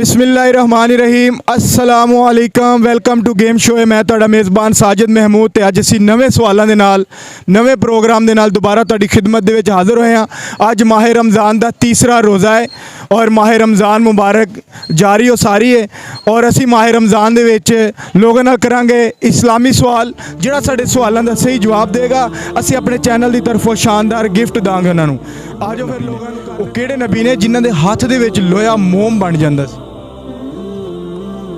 बिस्मिल्लाहिर्रहमानिर्रहीम अस्सलामुअलैकुम welcome to game show है। मैं ਤੁਹਾਡਾ ਮੇਜ਼ਬਾਨ ਸਾਜਿਦ ਮਹਿਮੂਦ ਤੇ ਅੱਜ ਅਸੀਂ ਨਵੇਂ ਸਵਾਲਾਂ ਦੇ ਨਾਲ ਨਵੇਂ ਪ੍ਰੋਗਰਾਮ ਦੇ ਨਾਲ ਦੁਬਾਰਾ ਤੁਹਾਡੀ ਖਿਦਮਤ ਦੇ ਵਿੱਚ ਹਾਜ਼ਰ ਹੋਏ ਹਾਂ। ਅੱਜ ਮਾਹ ਰਮਜ਼ਾਨ ਦਾ ਤੀਸਰਾ ਰੋਜ਼ਾ ਹੈ और माह रमज़ान मुबारक जारी हो सारी है और असी माह रमज़ान दे विच लोगों नाल करांगे इस्लामी सवाल। जिहड़ा साडे सवालों का सही जवाब देगा असी अपने चैनल की तरफों शानदार गिफ्ट दांगे उन्हां नूं। आ जाओ फिर लोगों नूं वो किहड़े नबी ने जिन्हां दे हत्थ दे विच लोहा मोम बन जांदा सी?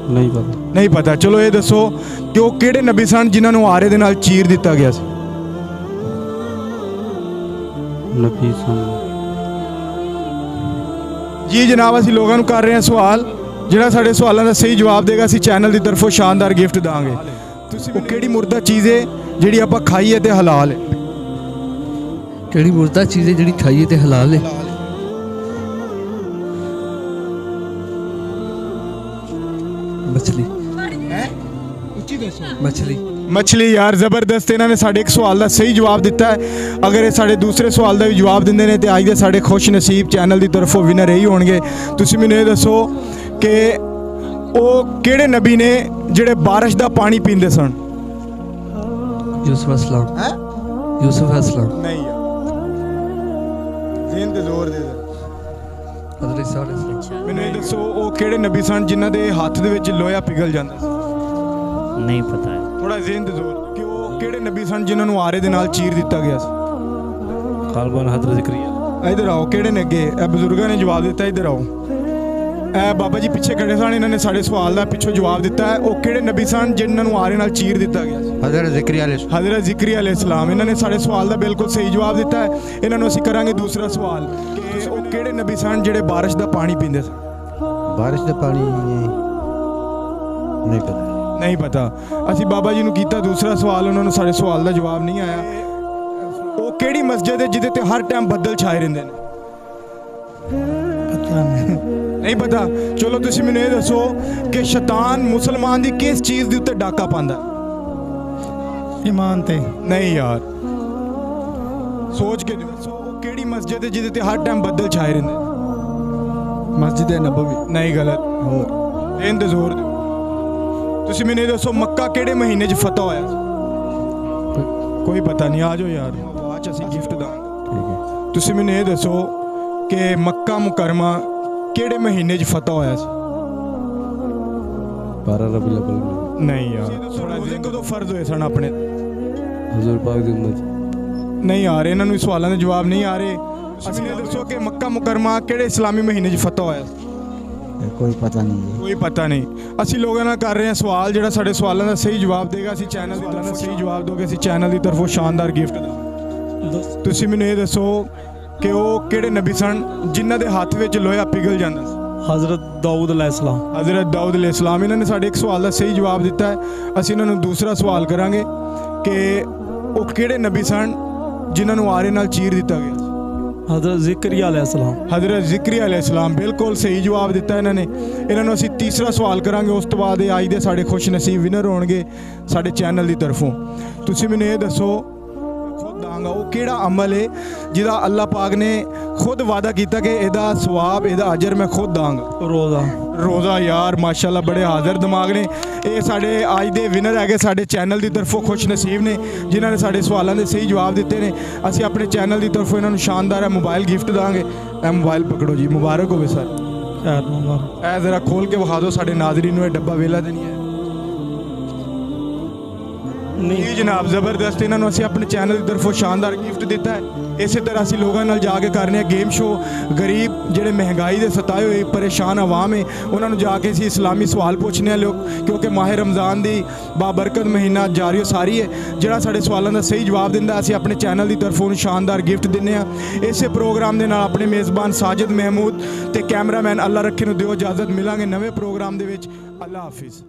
नहीं पता। चलो ये दसो कि वो किहड़े नबी सन जिन्हां नूं आरे दे नाल चीर दिता गया सी? नबी सन जी जनाब, असी लोगों को कर रहे हैं सवाल। जिहड़ा साडे सवालों का सही जवाब देगा असी चैनल की तरफों शानदार गिफ्ट दांगे। वो किहड़ी मुर्दा चीज़ है जिहड़ी आपां खाईए ते हलाल है? किहड़ी मुर्दा चीज़ है जिहड़ी खाईए ते हलाल है? मछली। मछली मछली। यार ज़बरदस्त, इन्होंने साढ़े एक सवाल का सही जवाब दिता है। अगर ये साढ़े दूसरे सवाल का भी जवाब देंगे ने तो अज दे साढ़े खुश नसीब चैनल की तरफों विनर यही होंगे। तुसीं मैनूं ये दसो कि वो किहड़े नबी ने जिहड़े बारिश का पानी पींदे सन? यूसुफ अस्सलाम। यूसुफ अस्सलाम नहीं यार, ज़हन ते जोर दे। हज़रत ईसा अलैहिस्सलाम। मैनूं ये दसो वो किहड़े नबी सन जिन्हां दे हत्थ दे विच लोहा पिघल जांदा सी? नहीं पता है। थोड़ा ज़हन ते जोर कि वो किहड़े नबी सन जिन्हां नूं आरे दे नाल चीर दिता गया सी? ग़ालिबन हज़रत ज़करिया। इधर आओ, किहड़े ने अगे ए बजुर्गों ने जवाब दिता। इधर आओ, ए बाबा जी पिछे खड़े सन, इन्होंने साढ़े सवाल का पिछों जवाब दिता है। वो किहड़े नबी सन जिन्हां नूं आरे नाल चीर दिता गया सी? हज़रत ज़करिया अलैहिस्सलाम। हज़रत ज़करिया अलैहिस्सलाम। इन्होंने साढ़े सवाल का बिल्कुल सही जवाब दिता है। इन्होंने असीं करांगे दूसरा सवाल कि वो किहड़े नबी सन जिहड़े बारिश का पानी पींदे सन? बारिश का पानी नहीं पता। नहीं पता। असीं बाबा जी नूं कीता दूसरा सवाल, उन्होंने साढ़े सवाल का जवाब नहीं आया। वो किहड़ी मस्जिद है जिहदे ते हर टाइम बदल छाए रहिंदे ने? नहीं पता। चलो तुसीं मैनूं ये दसो कि शैतान मुसलमान दी किस चीज़ दे उत्ते डाका पांदा? ईमान ते। नहीं यार, सोच के दसो वो किहड़ी मस्जिद है जिहदे ते हर टाइम बदल छाए रहिंदे? मस्जिद नबवी। नहीं, गलत। होर इन ते जोर दिओ। तुसीं मैनूं ये दसो मक्का किहड़े महीने च फतह होया? कोई पता नहीं। आ जाओ यार, बाद च असीं गिफ्ट दांगे। ठीक है। तुसीं मैनूं ये दसो कि मक्का मुकरमा किहड़े महीने च फतह होया सी? 12 रबीउल अव्वल में। नहीं यार, थोड़ा रोज़े कदों फर्ज होए सन अपने? हुजूर पाक दी उम्मत। नहीं आ रहे, इन्हां नूं सवालों के जवाब नहीं आ रहे। असीं ये दसो कि मक्का मुकरमा किहड़े इस्लामी महीने च फतह होया? कोई पता नहीं। कोई पता नहीं। असी लोगों नाल कर रहे हैं सवाल। जिहड़ा साडे सवालों का सही जवाब देगा असी चैनल की तरफों सही जवाब दोगे असी चैनल की तरफों शानदार गिफ्ट देंगे। तुसीं मैनूं ये दसो कि वो किहड़े नबी सन जिन्हां दे हत्थ विच लोहा पिघल जांदा सी? हज़रत दाऊद अलैहिस्सलाम। हज़रत दाऊद अलैहिस्सलाम। इन्होंने साढ़े एक सवाल का सही जवाब दिता है। असी इन्होंने दूसरा सवाल करांगे कि वो किहड़े नबी सन जिन्हां नूं आरे नाल चीर दिता गया? हज़रत ज़करिया अलैहिस्सलाम। हज़रत ज़करिया अलैहिस्सलाम। बिल्कुल सही जवाब दिता इन्होंने। इन्होंने असी तीसरा सवाल करांगे, उस तो बाद अज दे साढ़े खुश नसीब विनर होणगे साढ़े चैनल की तरफों। तुसीं मैनूं ये दसो खुद दांगा वो किहड़ा अमल है जिहदा अल्लाह पाक ने खुद वादा किया कि इहदा सवाब इहदा अजर मैं खुद दांगा? रोज़ा। रोज़ा। यार माशाल्लाह बड़े हाज़र दिमाग ने। ये साढ़े अज दे विनर है साढ़े चैनल की तरफों खुश नसीब ने जिन्होंने साढ़े सवालों के सही जवाब दिते ने। असी अपने चैनल की तरफों इन्होंने शानदार मोबाइल गिफ्ट देंगे। ए मोबाइल पकड़ो जी, मुबारक होवे सर। ए जरा खोल के विखा दो साढ़े नाज़रीन नूं, डब्बा वेला तो नहीं है? नहीं जनाब, ज़बरदस्त। इन्होंने असी अपने चैनल की तरफों शानदार गिफ्ट दिता है। इस तरह असी लोगों नाल जाके करने गेम शो। गरीब जिहड़े महंगाई दे सताए हुए परेशान आवाम है उन्होंने जाके असी इस्लामी सवाल पूछने लोग, क्योंकि माह रमज़ान की बाबरकत महीना जारी हो सारी है। जिहड़ा साढ़े सवालों का सही जवाब दिंदा असी अपने चैनल की तरफों शानदार गिफ्ट दिंदे हां। इस प्रोग्राम के नाल अपने मेज़बान साजिद महमूद ते कैमरामैन अल्लाह रखे नूं दिओ इजाज़त। मिलांगे नवे प्रोग्राम दे विच। अल्लाह हाफिज़।